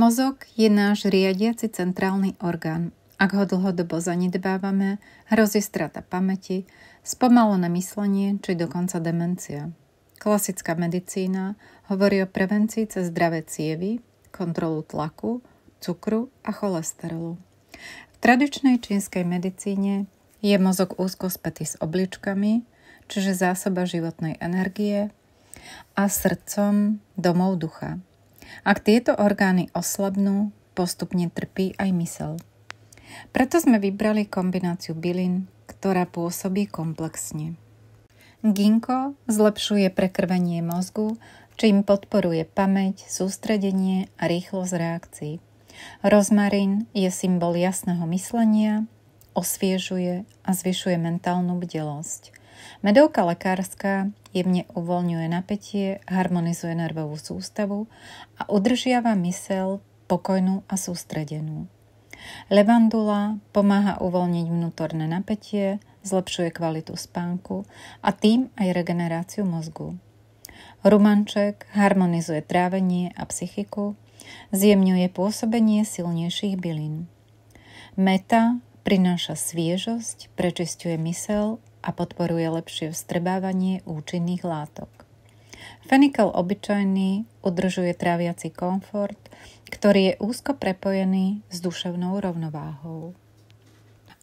Mozog je náš riadiaci centrálny orgán. Ak ho dlhodobo zanedbávame, hrozí strata pamäti, spomalené myslenie či dokonca demencia. Klasická medicína hovorí o prevencii cez zdravé cievy, kontrolu tlaku, cukru a cholesterolu. V tradičnej čínskej medicíne je mozog úzko spätý s obličkami, čiže zásoba životnej energie, a srdcom domov ducha. Ak tieto orgány oslabnú, postupne trpí aj mysel. Preto sme vybrali kombináciu bylín, ktorá pôsobí komplexne. Ginkgo zlepšuje prekrvenie mozgu, čím podporuje pamäť, sústredenie a rýchlosť reakcií. Rozmarín je symbol jasného myslenia, osviežuje a zvyšuje mentálnu bdelosť. Medovka lekárska jemne uvoľňuje napätie, harmonizuje nervovú sústavu a udržiava myseľ pokojnú a sústredenú. Levandula pomáha uvoľniť vnútorné napätie, zlepšuje kvalitu spánku a tým aj regeneráciu mozgu. Rumanček harmonizuje trávenie a psychiku, zjemňuje pôsobenie silnejších bylín. Meta prináša sviežosť, prečisťuje myseľ a podporuje lepšie vstrebávanie účinných látok. Fenikel obyčajný udržuje tráviaci komfort, ktorý je úzko prepojený s duševnou rovnováhou.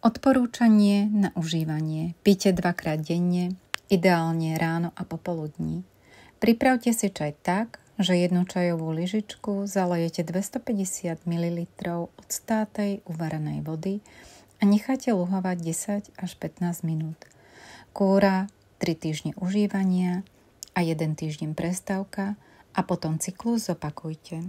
Odporúčanie na užívanie. Pite 2-krát denne, ideálne ráno a popoludní. Pripravte si čaj tak, že jednu čajovú lyžičku zalejete 250 ml odstátej uvarenej vody a necháte luhovať 10 až 15 minút. Kúra 3 týždne užívania a 1 týždeň prestávka a potom cyklus zopakujte.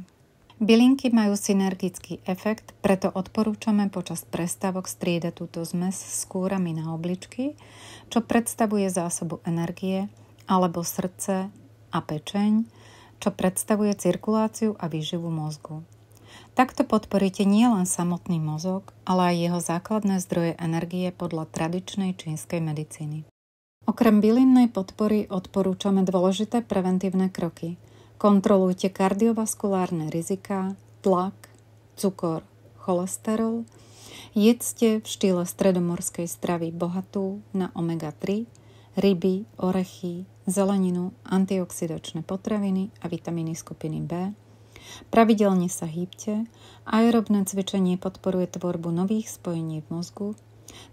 Bylinky majú synergický efekt, preto odporúčame počas prestávok striedať túto zmes s kúrami na obličky, čo predstavuje zásobu energie, alebo srdce a pečeň, čo predstavuje cirkuláciu a výživu mozgu. Takto podporíte nielen samotný mozog, ale aj jeho základné zdroje energie podľa tradičnej čínskej medicíny. Okrem bylinnej podpory odporúčame dôležité preventívne kroky. Kontrolujte kardiovaskulárne riziká, tlak, cukor, cholesterol. Jedzte v štýle stredomorskej stravy bohatú na omega-3, ryby, orechy, zeleninu, antioxidačné potraviny a vitamíny skupiny B. Pravidelne sa hýbte, aerobné cvičenie podporuje tvorbu nových spojení v mozgu,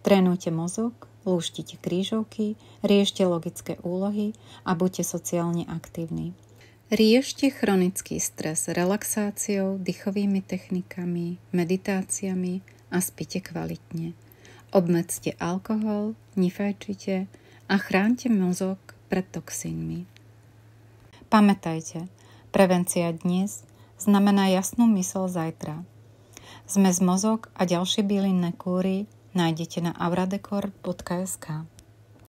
trénujte mozog, lúštite krížovky, riešte logické úlohy a buďte sociálne aktívni. Riešte chronický stres relaxáciou, dýchovými technikami, meditáciami a spite kvalitne. Obmedzte alkohol, nefajčite a chránte mozog pred toxínmi. Pamätajte, prevencia dnes znamená jasnú myseľ zajtra. Zmes mozog a ďalšie bylinné kúry nájdete na avradekor.sk.